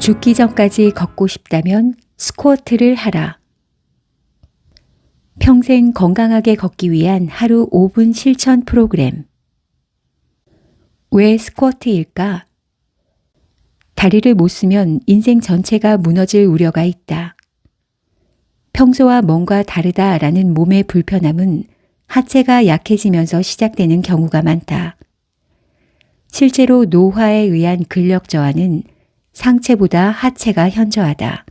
죽기 전까지 걷고 싶다면 스쿼트를 하라. 평생 건강하게 걷기 위한 하루 5분 실천 프로그램. 왜 스쿼트일까? 다리를 못 쓰면 인생 전체가 무너질 우려가 있다. 평소와 뭔가 다르다라는 몸의 불편함은 하체가 약해지면서 시작되는 경우가 많다. 실제로 노화에 의한 근력 저하는 상체보다 하체가 현저하다.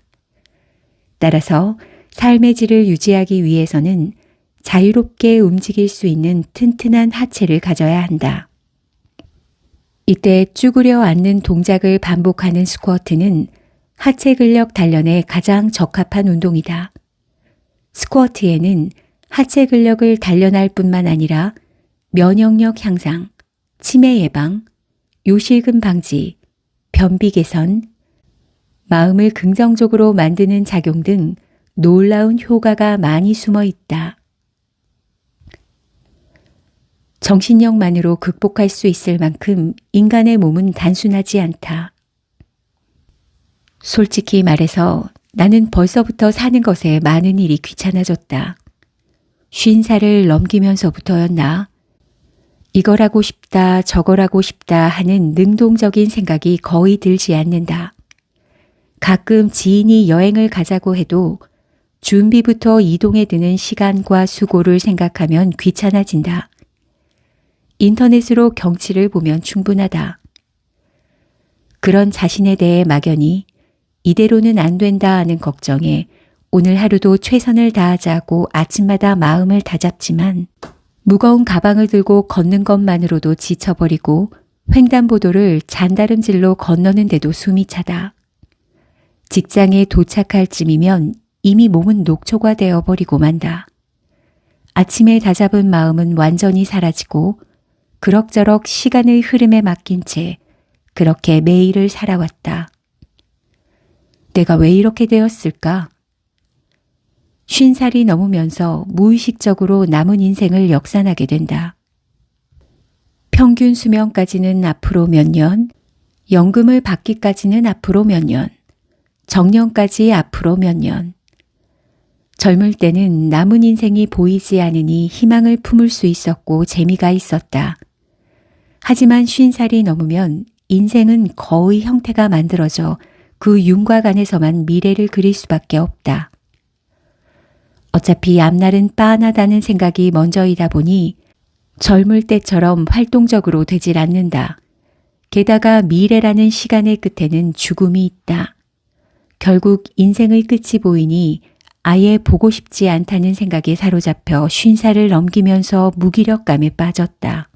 따라서 삶의 질을 유지하기 위해서는 자유롭게 움직일 수 있는 튼튼한 하체를 가져야 한다. 이때 쭈그려 앉는 동작을 반복하는 스쿼트는 하체 근력 단련에 가장 적합한 운동이다. 스쿼트에는 하체 근력을 단련할 뿐만 아니라 면역력 향상, 치매 예방, 요실금 방지, 변비 개선, 마음을 긍정적으로 만드는 작용 등 놀라운 효과가 많이 숨어 있다. 정신력만으로 극복할 수 있을 만큼 인간의 몸은 단순하지 않다. 솔직히 말해서 나는 벌써부터 사는 것에 많은 일이 귀찮아졌다. 50살을 넘기면서부터였나? 이걸 하고 싶다, 저걸 하고 싶다 하는 능동적인 생각이 거의 들지 않는다. 가끔 지인이 여행을 가자고 해도 준비부터 이동에 드는 시간과 수고를 생각하면 귀찮아진다. 인터넷으로 경치를 보면 충분하다. 그런 자신에 대해 막연히 이대로는 안 된다 하는 걱정에 오늘 하루도 최선을 다하자고 아침마다 마음을 다잡지만 무거운 가방을 들고 걷는 것만으로도 지쳐버리고 횡단보도를 잔다름질로 건너는데도 숨이 차다. 직장에 도착할 쯤이면 이미 몸은 녹초가 되어버리고 만다. 아침에 다잡은 마음은 완전히 사라지고 그럭저럭 시간의 흐름에 맡긴 채 그렇게 매일을 살아왔다. 내가 왜 이렇게 되었을까? 50살이 넘으면서 무의식적으로 남은 인생을 역산하게 된다. 평균 수명까지는 앞으로 몇 년, 연금을 받기까지는 앞으로 몇 년, 정년까지 앞으로 몇 년. 젊을 때는 남은 인생이 보이지 않으니 희망을 품을 수 있었고 재미가 있었다. 하지만 50살이 넘으면 인생은 거의 형태가 만들어져 그 윤곽 안에서만 미래를 그릴 수밖에 없다. 어차피 앞날은 빤하다는 생각이 먼저이다 보니 젊을 때처럼 활동적으로 되질 않는다. 게다가 미래라는 시간의 끝에는 죽음이 있다. 결국 인생의 끝이 보이니 아예 보고 싶지 않다는 생각에 사로잡혀 50살을 넘기면서 무기력감에 빠졌다.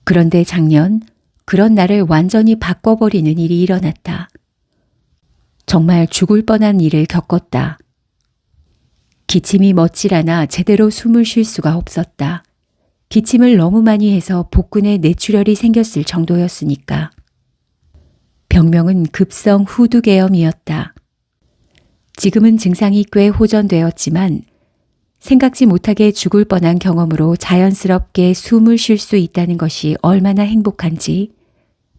그런데 작년 그런 나를 완전히 바꿔버리는 일이 일어났다. 정말 죽을 뻔한 일을 겪었다. 기침이 멋질 않아 제대로 숨을 쉴 수가 없었다. 기침을 너무 많이 해서 복근에 뇌출혈이 생겼을 정도였으니까. 병명은 급성 후두계염이었다. 지금은 증상이 꽤 호전되었지만 생각지 못하게 죽을 뻔한 경험으로 자연스럽게 숨을 쉴 수 있다는 것이 얼마나 행복한지,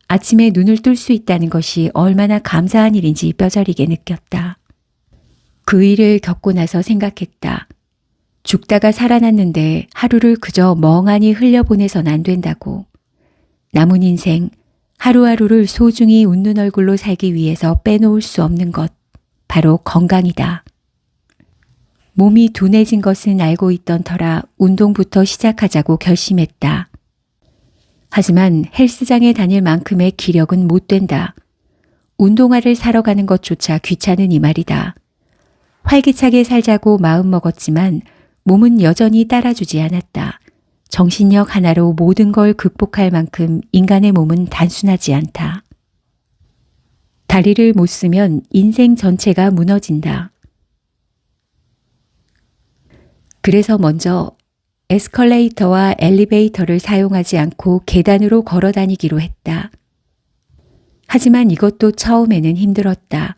아침에 눈을 뜰 수 있다는 것이 얼마나 감사한 일인지 뼈저리게 느꼈다. 그 일을 겪고 나서 생각했다. 죽다가 살아났는데 하루를 그저 멍하니 흘려보내선 안 된다고. 남은 인생, 하루하루를 소중히 웃는 얼굴로 살기 위해서 빼놓을 수 없는 것, 바로 건강이다. 몸이 둔해진 것은 알고 있던 터라 운동부터 시작하자고 결심했다. 하지만 헬스장에 다닐 만큼의 기력은 못 된다. 운동화를 사러 가는 것조차 귀찮으니 말이다. 활기차게 살자고 마음먹었지만 몸은 여전히 따라주지 않았다. 정신력 하나로 모든 걸 극복할 만큼 인간의 몸은 단순하지 않다. 다리를 못 쓰면 인생 전체가 무너진다. 그래서 먼저 에스컬레이터와 엘리베이터를 사용하지 않고 계단으로 걸어 다니기로 했다. 하지만 이것도 처음에는 힘들었다.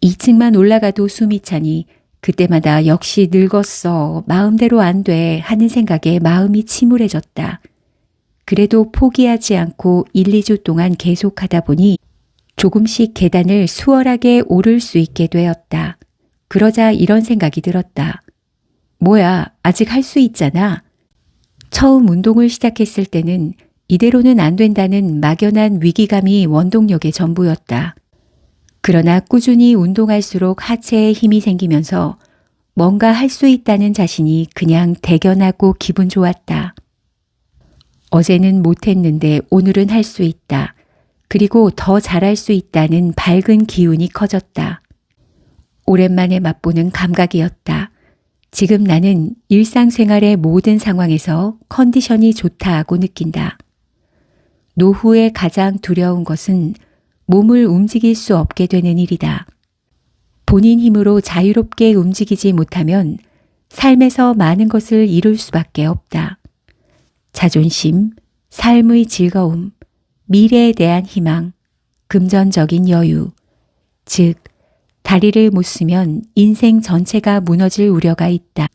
2층만 올라가도 숨이 차니 그때마다 역시 늙었어, 마음대로 안 돼 하는 생각에 마음이 침울해졌다. 그래도 포기하지 않고 1, 2주 동안 계속하다 보니 조금씩 계단을 수월하게 오를 수 있게 되었다. 그러자 이런 생각이 들었다. 뭐야, 아직 할 수 있잖아. 처음 운동을 시작했을 때는 이대로는 안 된다는 막연한 위기감이 원동력의 전부였다. 그러나 꾸준히 운동할수록 하체에 힘이 생기면서 뭔가 할 수 있다는 자신이 그냥 대견하고 기분 좋았다. 어제는 못했는데 오늘은 할 수 있다. 그리고 더 잘할 수 있다는 밝은 기운이 커졌다. 오랜만에 맛보는 감각이었다. 지금 나는 일상생활의 모든 상황에서 컨디션이 좋다 하고 느낀다. 노후에 가장 두려운 것은 몸을 움직일 수 없게 되는 일이다. 본인 힘으로 자유롭게 움직이지 못하면 삶에서 많은 것을 이룰 수밖에 없다. 자존심, 삶의 즐거움, 미래에 대한 희망, 금전적인 여유, 즉 다리를 못 쓰면 인생 전체가 무너질 우려가 있다.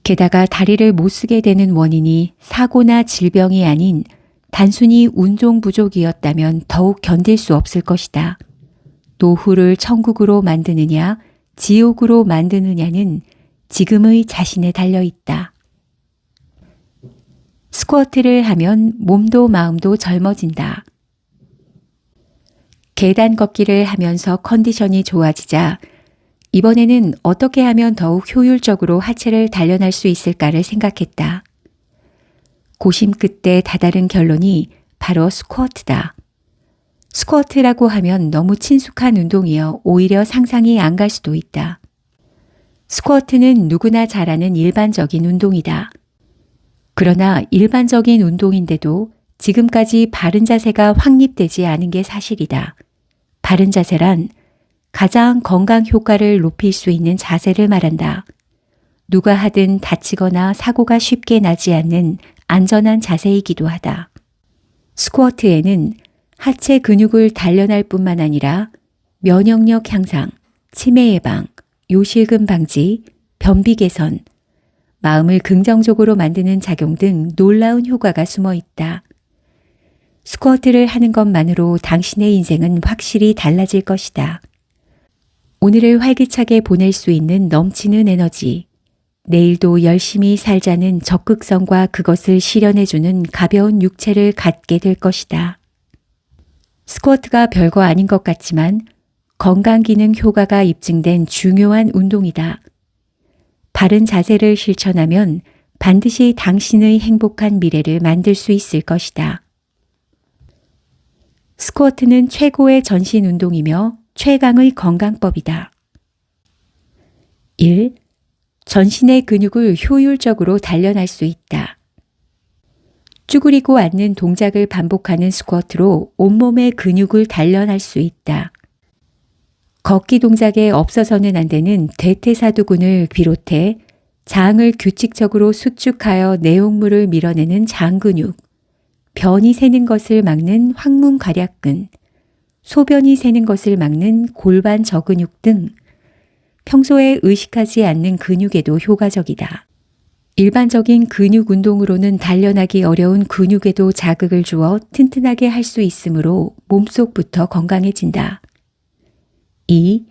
게다가 다리를 못 쓰게 되는 원인이 사고나 질병이 아닌 단순히 운동 부족이었다면 더욱 견딜 수 없을 것이다. 노후를 천국으로 만드느냐, 지옥으로 만드느냐는 지금의 자신에 달려 있다. 스쿼트를 하면 몸도 마음도 젊어진다. 계단 걷기를 하면서 컨디션이 좋아지자 이번에는 어떻게 하면 더욱 효율적으로 하체를 단련할 수 있을까를 생각했다. 고심 끝에 다다른 결론이 바로 스쿼트다. 스쿼트라고 하면 너무 친숙한 운동이어 오히려 상상이 안 갈 수도 있다. 스쿼트는 누구나 잘하는 일반적인 운동이다. 그러나 일반적인 운동인데도 지금까지 바른 자세가 확립되지 않은 게 사실이다. 바른 자세란 가장 건강 효과를 높일 수 있는 자세를 말한다. 누가 하든 다치거나 사고가 쉽게 나지 않는 안전한 자세이기도 하다. 스쿼트에는 하체 근육을 단련할 뿐만 아니라 면역력 향상, 치매 예방, 요실금 방지, 변비 개선, 마음을 긍정적으로 만드는 작용 등 놀라운 효과가 숨어 있다. 스쿼트를 하는 것만으로 당신의 인생은 확실히 달라질 것이다. 오늘을 활기차게 보낼 수 있는 넘치는 에너지, 내일도 열심히 살자는 적극성과 그것을 실현해주는 가벼운 육체를 갖게 될 것이다. 스쿼트가 별거 아닌 것 같지만 건강기능 효과가 입증된 중요한 운동이다. 바른 자세를 실천하면 반드시 당신의 행복한 미래를 만들 수 있을 것이다. 스쿼트는 최고의 전신 운동이며 최강의 건강법이다. 1. 전신의 근육을 효율적으로 단련할 수 있다. 쭈그리고 앉는 동작을 반복하는 스쿼트로 온몸의 근육을 단련할 수 있다. 걷기 동작에 없어서는 안 되는 대퇴사두근을 비롯해 장을 규칙적으로 수축하여 내용물을 밀어내는 장근육, 변이 새는 것을 막는 항문괄약근, 소변이 새는 것을 막는 골반 저근육 등 평소에 의식하지 않는 근육에도 효과적이다. 일반적인 근육 운동으로는 단련하기 어려운 근육에도 자극을 주어 튼튼하게 할 수 있으므로 몸속부터 건강해진다. 2.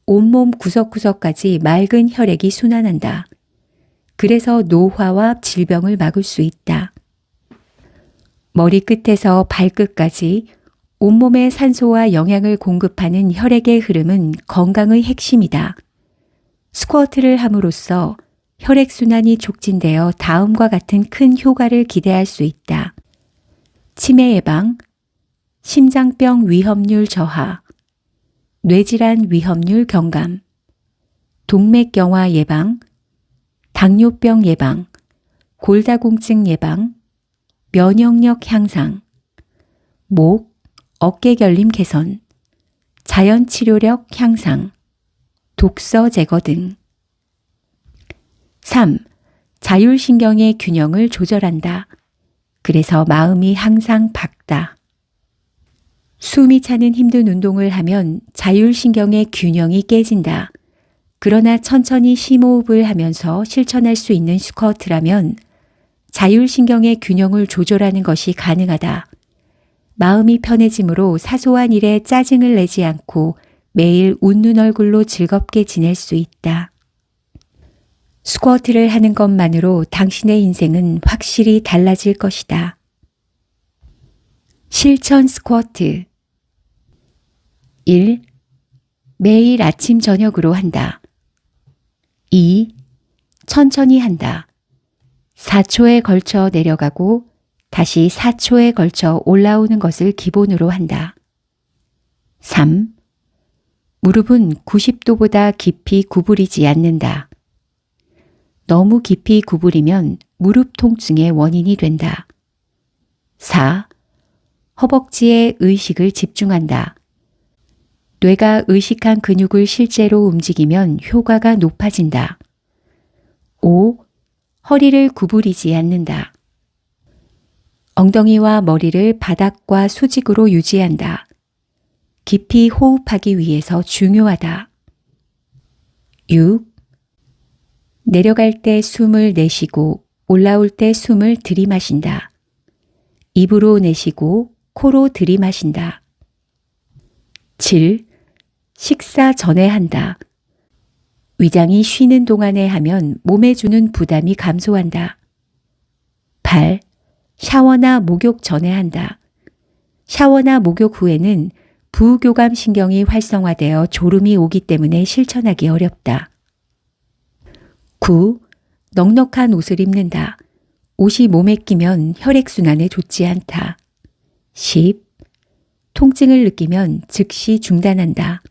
온몸 구석구석까지 맑은 혈액이 순환한다. 그래서 노화와 질병을 막을 수 있다. 머리끝에서 발끝까지 온몸에 산소와 영양을 공급하는 혈액의 흐름은 건강의 핵심이다. 스쿼트를 함으로써 혈액순환이 촉진되어 다음과 같은 큰 효과를 기대할 수 있다. 치매 예방, 심장병 위험률 저하, 뇌질환 위험률 경감, 동맥경화 예방, 당뇨병 예방, 골다공증 예방, 면역력 향상, 목, 어깨 결림 개선, 자연치료력 향상, 독서 제거 등. 3. 자율신경의 균형을 조절한다. 그래서 마음이 항상 밝다. 숨이 차는 힘든 운동을 하면 자율신경의 균형이 깨진다. 그러나 천천히 심호흡을 하면서 실천할 수 있는 스쿼트라면 자율신경의 균형을 조절하는 것이 가능하다. 마음이 편해지므로 사소한 일에 짜증을 내지 않고 매일 웃는 얼굴로 즐겁게 지낼 수 있다. 스쿼트를 하는 것만으로 당신의 인생은 확실히 달라질 것이다. 실천 스쿼트 1. 매일 아침 저녁으로 한다. 2. 천천히 한다. 4초에 걸쳐 내려가고 다시 4초에 걸쳐 올라오는 것을 기본으로 한다. 3. 무릎은 90도보다 깊이 구부리지 않는다. 너무 깊이 구부리면 무릎 통증의 원인이 된다. 4. 허벅지에 의식을 집중한다. 뇌가 의식한 근육을 실제로 움직이면 효과가 높아진다. 5. 허리를 구부리지 않는다. 엉덩이와 머리를 바닥과 수직으로 유지한다. 깊이 호흡하기 위해서 중요하다. 6. 내려갈 때 숨을 내쉬고 올라올 때 숨을 들이마신다. 입으로 내쉬고 코로 들이마신다. 7. 식사 전에 한다. 위장이 쉬는 동안에 하면 몸에 주는 부담이 감소한다. 8. 샤워나 목욕 전에 한다. 샤워나 목욕 후에는 부교감 신경이 활성화되어 졸음이 오기 때문에 실천하기 어렵다. 9. 넉넉한 옷을 입는다. 옷이 몸에 끼면 혈액순환에 좋지 않다. 10. 통증을 느끼면 즉시 중단한다.